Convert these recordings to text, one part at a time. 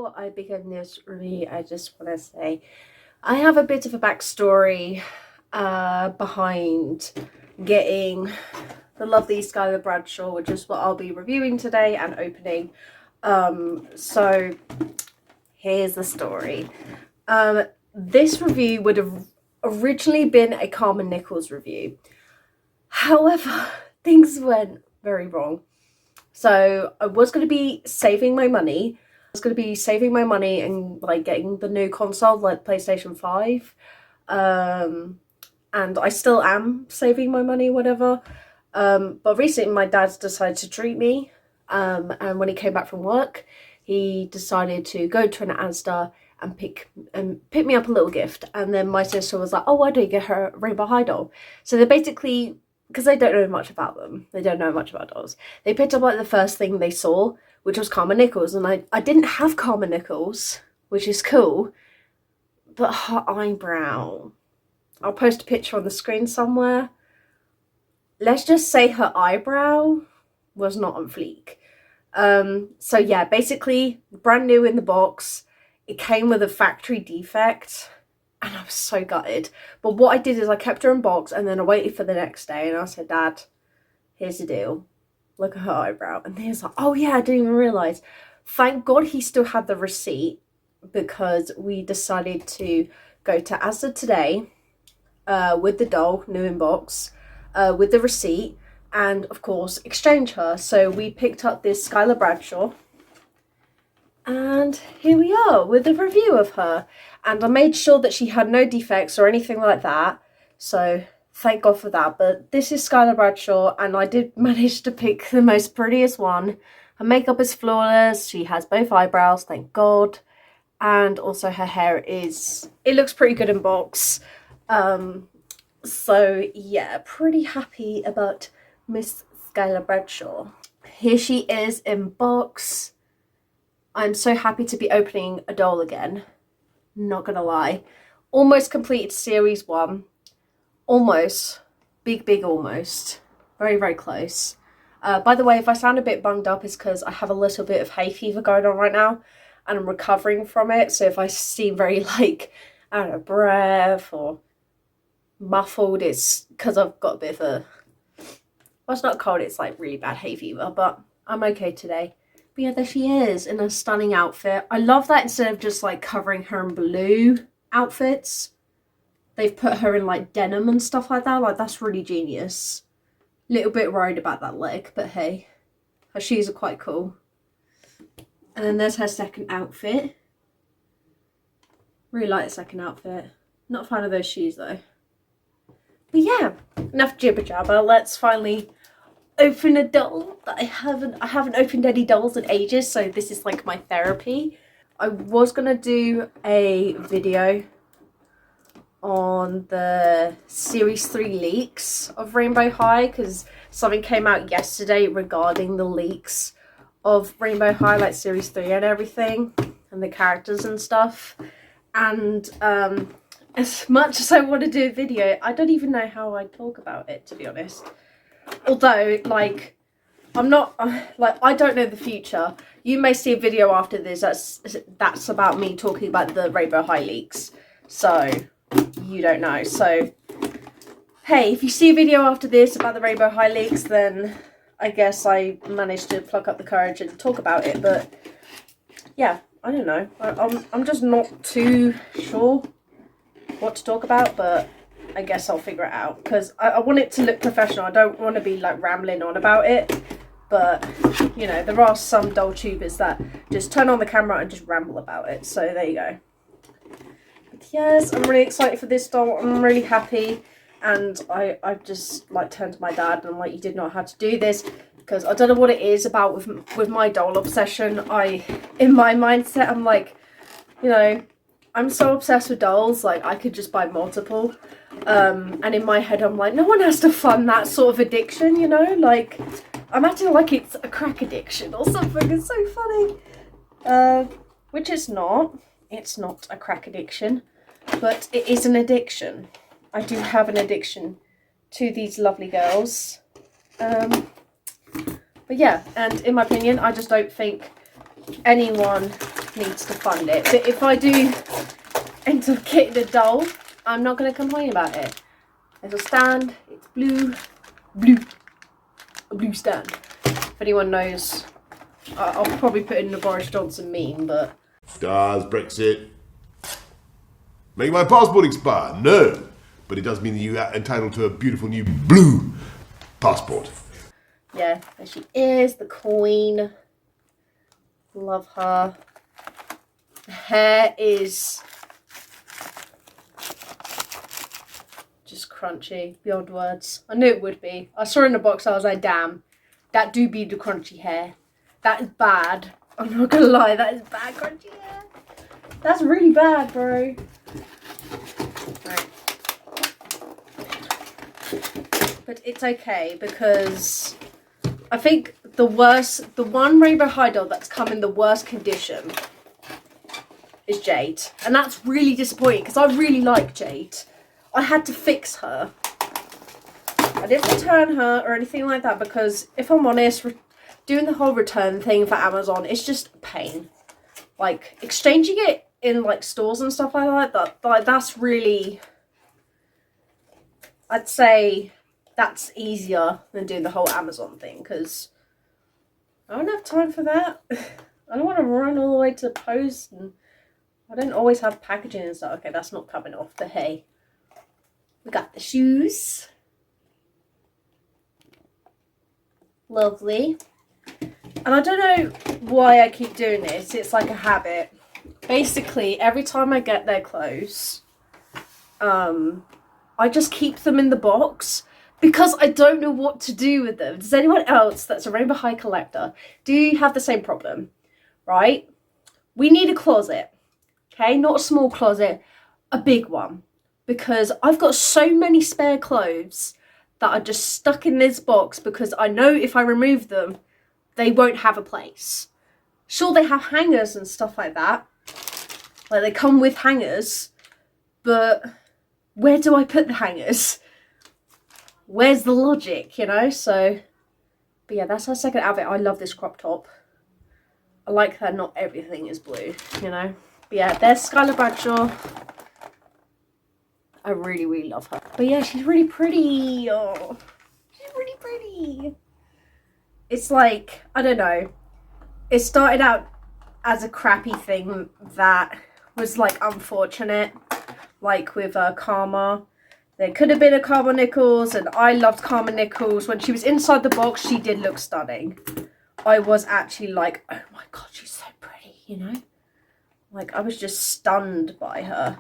before I begin this review, I just want to say I have a bit of a backstory behind getting the lovely Skylar Bradshaw, which is what I'll be reviewing today and opening. So here's the story. This review would have originally been a Carmen Nichols review. However, things went very wrong. So I was going to be saving my money. And like getting the new console, like PlayStation 5. And I still am saving my money, whatever. But recently my dad's decided to treat me. And when he came back from work, he decided to go to an Asda and pick me up a little gift. And then my sister was like, oh, why don't you get her a Rainbow High doll? So they basically, because they don't know much about them, they don't know much about dolls, they picked up like the first thing they saw, which was Carmen Nichols. And I didn't have Carmen Nichols, which is cool, but her eyebrow, I'll post a picture on the screen somewhere. Let's just say her eyebrow was not on fleek. So yeah, basically brand new in the box. It came with a factory defect and I was so gutted. But what I did is I kept her in box and then I waited for the next day and I said, Dad, here's the deal. Look at her eyebrow. And he was like, oh yeah, I didn't even realise. Thank God he still had the receipt, because we decided to go to Asda today with the doll, new in box, with the receipt, and of course exchange her. So we picked up this Skylar Bradshaw. And here we are with a review of her. And I made sure that she had no defects or anything like that. So thank God for that. But this is Skylar Bradshaw, and I did manage to pick the most prettiest one. Her makeup is flawless. She has both eyebrows, thank God. And also her hair it looks pretty good in box. So yeah, pretty happy about Miss Skylar Bradshaw. Here she is in box. I'm so happy to be opening a doll again, not gonna lie. Almost completed series 1. Almost. Big almost. Very, very close. By the way, if I sound a bit bunged up, it's because I have a little bit of hay fever going on right now and I'm recovering from it. So if I seem very like, I don't know, breath or muffled, it's because I've got a bit of a, well, it's not cold, it's like really bad hay fever, but I'm okay today. But yeah, there she is in a stunning outfit. I love that instead of just like covering her in blue outfits, they've put her in like denim and stuff like that. Like, that's really genius. Little bit worried about that leg, but hey, her shoes are quite cool. And then there's her second outfit. Really like the second outfit. Not a fan of those shoes though. But yeah, enough jibber jabber. Let's finally open a doll that I haven't opened any dolls in ages, so this is like my therapy. I was gonna do a video on the series 3 leaks of Rainbow High, because something came out yesterday regarding the leaks of Rainbow High, like series 3 and everything, and the characters and stuff. And as much as I want to do a video, I don't even know how I'd talk about it, to be honest. Although, like, I'm not, like, I don't know the future. You may see a video after this that's about me talking about the Rainbow High leaks. So, you don't know. So, hey, if you see a video after this about the Rainbow High leaks, then I guess I managed to pluck up the courage and talk about it. But, yeah, I don't know. I'm just not too sure what to talk about, but I guess I'll figure it out, because I want it to look professional. I don't want to be like rambling on about it, but you know, there are some doll tubers that just turn on the camera and just ramble about it, so there you go. But yes, I'm really excited for this doll. I'm really happy, and I just like turned to my dad and I'm like, you did not have to do this, because I don't know what it is about with my doll obsession. In my mindset, I'm like, you know, I'm so obsessed with dolls, like I could just buy multiple. And in my head I'm like, no one has to fund that sort of addiction, you know, like I'm acting like it's a crack addiction or something. It's so funny. Which it's not a crack addiction, but it is an addiction. I do have an addiction to these lovely girls. But yeah, and in my opinion, I just don't think anyone needs to fund it. But if I do end up getting a doll, I'm not going to complain about it. There's a stand. It's blue. A blue stand. If anyone knows, I'll probably put in the Boris Johnson meme, but... Does Brexit make my passport expire? No. But it does mean that you are entitled to a beautiful new blue passport. Yeah, there she is, the Queen. Love her. The hair is just crunchy, beyond words. I knew it would be. I saw it in the box, I was like, damn, that do be the crunchy hair. That is bad. I'm not gonna lie, that is bad crunchy hair. That's really bad, bro. Right. But it's okay because I think the one rainbow high doll that's come in the worst condition is Jade. And that's really disappointing because I really like Jade. I had to fix her. I didn't return her or anything like that because, if I'm honest, doing the whole return thing for Amazon is just a pain. Like, exchanging it in, like, stores and stuff like that, that's really... I'd say that's easier than doing the whole Amazon thing because I don't have time for that. I don't want to run all the way to post and I don't always have packaging and stuff. Okay, that's not coming off, but hey. We got the shoes. Lovely. And I don't know why I keep doing this. It's like a habit. Basically, every time I get their clothes, I just keep them in the box because I don't know what to do with them. Does anyone else that's a Rainbow High collector, do you have the same problem? Right? We need a closet. Okay? Not a small closet, a big one. Because I've got so many spare clothes that are just stuck in this box because I know if I remove them, they won't have a place. Sure, they have hangers and stuff like that. Like, they come with hangers, but where do I put the hangers? Where's the logic, you know? So, but yeah, that's our second outfit. I love this crop top. I like that not everything is blue, you know? But yeah, there's Skylar Bradshaw. I really, really love her. But yeah, she's really pretty. Oh, she's really pretty. It's like, I don't know. It started out as a crappy thing that was like unfortunate. Like with Karma. There could have been a Karma Nichols, and I loved Karma Nichols. When she was inside the box, she did look stunning. I was actually like, oh my god, she's so pretty, you know? Like, I was just stunned by her.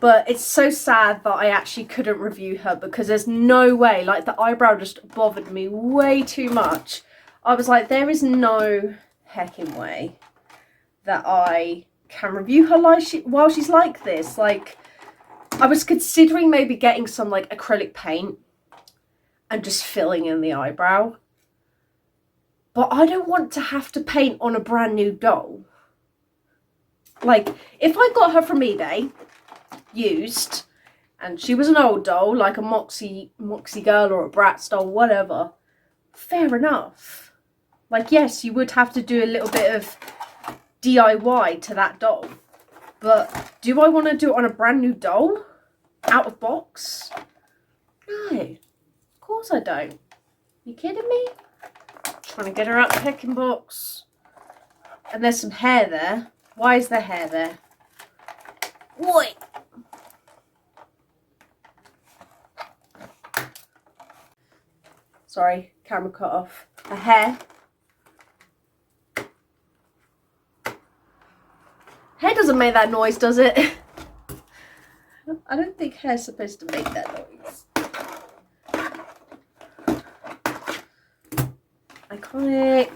But it's so sad that I actually couldn't review her because there's no way, like the eyebrow just bothered me way too much. I was like, there is no heckin' way that I can review her while she's like this. Like, I was considering maybe getting some like acrylic paint and just filling in the eyebrow. But I don't want to have to paint on a brand new doll. Like, if I got her from eBay, used, and she was an old doll, like a Moxie girl or a Bratz doll, whatever, fair enough. Like, yes, you would have to do a little bit of DIY to that doll. But do I want to do it on a brand new doll? Out of box? No. Of course I don't. You kidding me? Trying to get her out the pecking box. And there's some hair there. Why is there hair there? What? Sorry, camera cut off. A hair. Hair doesn't make that noise, does it? I don't think hair's supposed to make that noise. Iconic.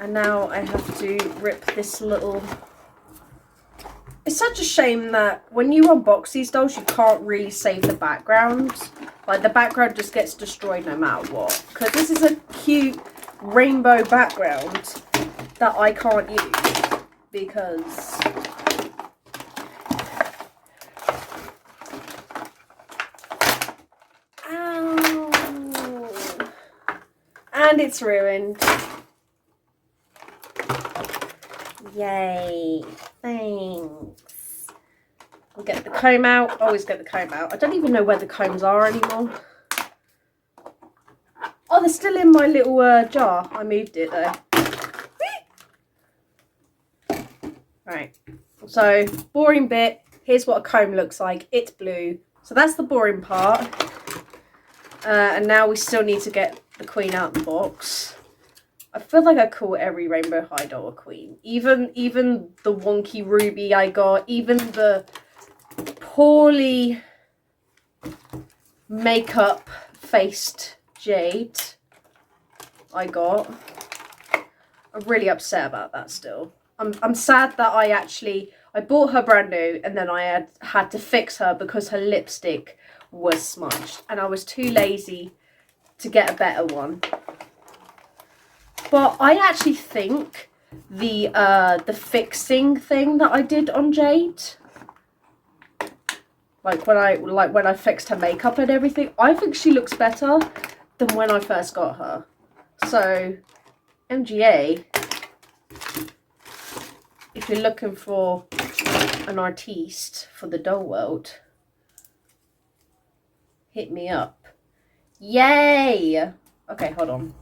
And now I have to rip this little... It's such a shame that when you unbox these dolls, you can't really save the background. Like, the background just gets destroyed no matter what. Because this is a cute rainbow background that I can't use. Because... Ow! And it's ruined. Yay. Thanks. I'll get the comb out. Always get the comb out. I don't even know where the combs are anymore. Oh, they're still in my little jar. I moved it though. Right. So, boring bit. Here's what a comb looks like. It's blue. So that's the boring part. And now we still need to get the queen out of the box. I feel like I call every Rainbow High doll a queen. Even the wonky Ruby I got. Even the poorly makeup faced Jade I got. I'm really upset about that still. I'm sad that I bought her brand new and then I had to fix her because her lipstick was smudged and I was too lazy to get a better one. But I actually think the fixing thing that I did on Jade, like when I fixed her makeup and everything, I think she looks better than when I first got her. So MGA, if you're looking for an artiste for the doll world, hit me up. Yay! Okay, hold on.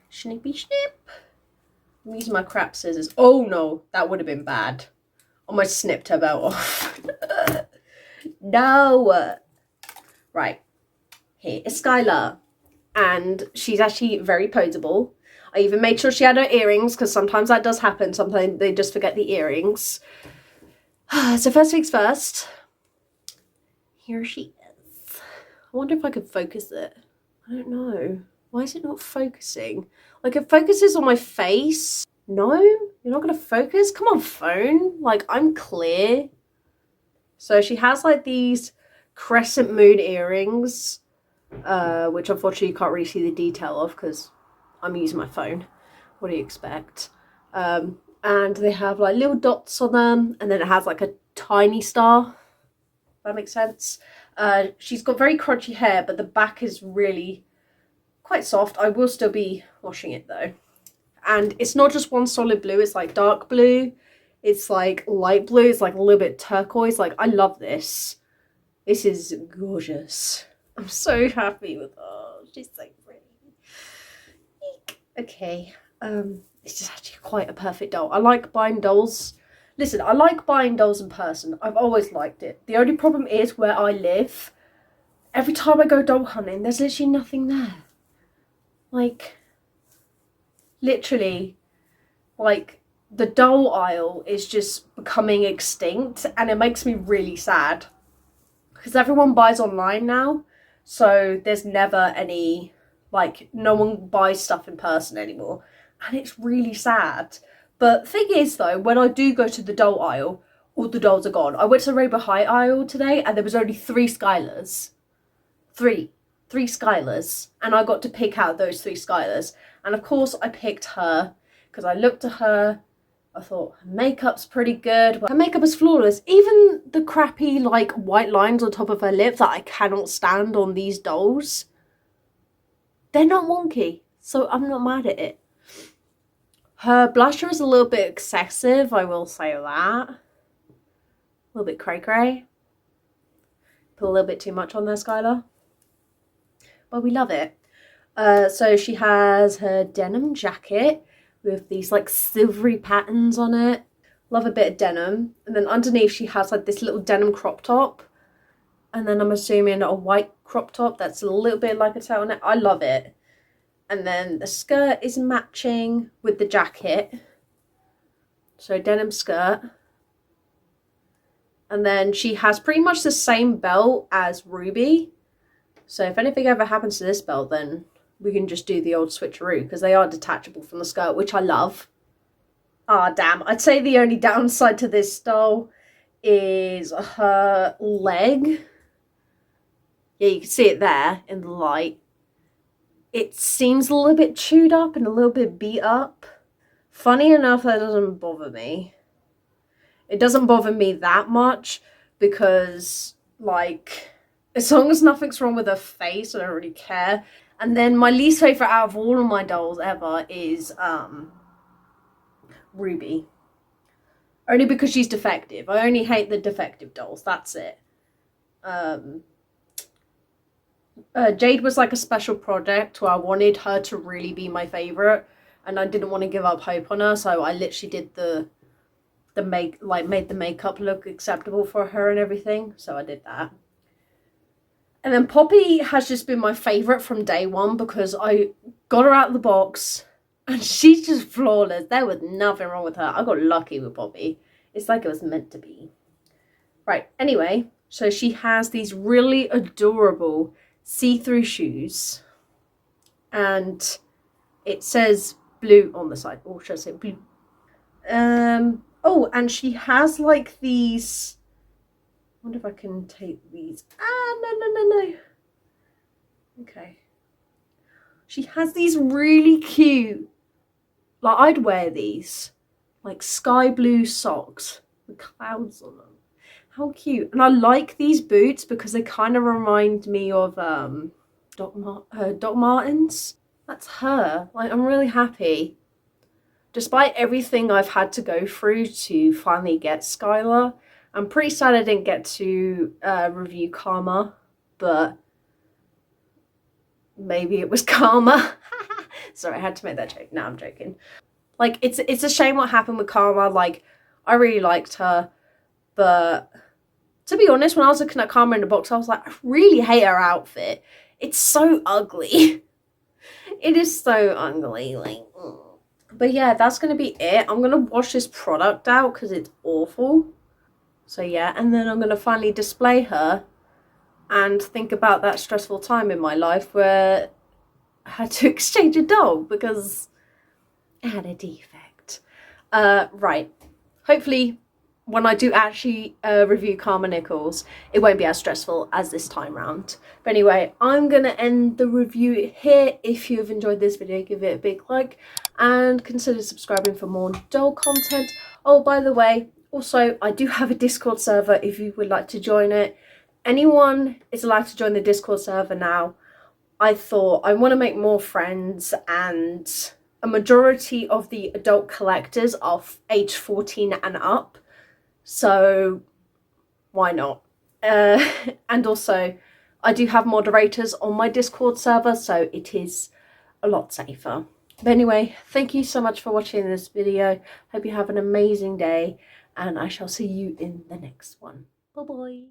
Snippy snip. I'm using my crap scissors. Oh no, that would have been bad. Almost snipped her belt off. No. Right. Here is Skylar. And she's actually very poseable. I even made sure she had her earrings because sometimes that does happen. Sometimes they just forget the earrings. So first things first. Here she is. I wonder if I could focus it. I don't know. Why is it not focusing? Like it focuses on my face. No? You're not going to focus? Come on, phone. Like I'm clear. So she has like these crescent moon earrings. Which unfortunately you can't really see the detail of because I'm using my phone. What do you expect? And they have like little dots on them, and then it has like a tiny star. If that makes sense. She's got very crunchy hair, but the back is really quite soft. I will still be washing it though. And it's not just one solid blue, it's like dark blue. It's like light blue, it's like a little bit turquoise. Like I love this. This is gorgeous. I'm so happy with her. She's so pretty. Okay. It's just actually quite a perfect doll. I like buying dolls. Listen, I like buying dolls in person. I've always liked it. The only problem is where I live. Every time I go doll hunting, there's literally nothing there. Like, literally, like, the doll aisle is just becoming extinct and it makes me really sad. Because everyone buys online now. So there's never any, like, no one buys stuff in person anymore. And it's really sad. But thing is, though, when I do go to the doll aisle, all the dolls are gone. I went to the Rainbow High aisle today and there was only 3 Skylars. 3 Skylars. And I got to pick out those 3 Skylars. And of course I picked her because I looked at her. I thought, her makeup's pretty good. Her makeup is flawless. Even the crappy, like, white lines on top of her lip that I cannot stand on these dolls, they're not wonky. So I'm not mad at it. Her blusher is a little bit excessive, I will say that. A little bit cray-cray. Put a little bit too much on there, Skylar. But we love it. So she has her denim jacket with these like silvery patterns on it. Love a bit of denim. And then underneath she has like this little denim crop top. And then I'm assuming a white crop top that's a little bit like a turtleneck. I love it. And then the skirt is matching with the jacket. So denim skirt. And then she has pretty much the same belt as Ruby. So if anything ever happens to this belt, then we can just do the old switcheroo because they are detachable from the skirt, which I love. Ah, damn. I'd say the only downside to this doll is her leg. Yeah, you can see it there in the light. It seems a little bit chewed up and a little bit beat up. Funny enough, that doesn't bother me. It doesn't bother me that much because, like, as long as nothing's wrong with her face, I don't really care. And then my least favourite out of all of my dolls ever is Ruby. Only because she's defective. I only hate the defective dolls. That's it. Jade was like a special project where I wanted her to really be my favourite, and I didn't want to give up hope on her, so I literally did made the makeup look acceptable for her and everything, so I did that. And then Poppy has just been my favourite from day one because I got her out of the box and she's just flawless. There was nothing wrong with her. I got lucky with Poppy. It's like it was meant to be. Right, anyway, so she has these really adorable see-through shoes, and it says blue on the side. Or should I say blue? Oh, and she has like these. I wonder if I can take these. No. Okay. She has these really cute. Like, I'd wear these, like sky blue socks with clouds on them. How cute. And I like these boots because they kind of remind me of Doc Martens. That's her. Like, I'm really happy. Despite everything I've had to go through to finally get Skylar, I'm pretty sad I didn't get to review Karma, but maybe it was karma. Sorry, I had to make that joke. No, I'm joking. Like, it's a shame what happened with Karma. Like, I really liked her, but to be honest, when I was looking at Karma in the box, I was like, I really hate her outfit. It's so ugly. It is so ugly. Like, but yeah, that's going to be it. I'm going to wash this product out because it's awful. So yeah, and then I'm going to finally display her and think about that stressful time in my life where I had to exchange a doll because it had a defect. Right. Hopefully, when I do actually review Karma Nichols, it won't be as stressful as this time round. But anyway, I'm going to end the review here. If you've enjoyed this video, give it a big like and consider subscribing for more doll content. Oh, by the way, also, I do have a Discord server if you would like to join it. Anyone is allowed to join the Discord server now. I thought I want to make more friends, and a majority of the adult collectors are age 14 and up. So why not? And also, I do have moderators on my Discord server, so it is a lot safer. But anyway, thank you so much for watching this video. Hope you have an amazing day, and I shall see you in the next one. Bye bye.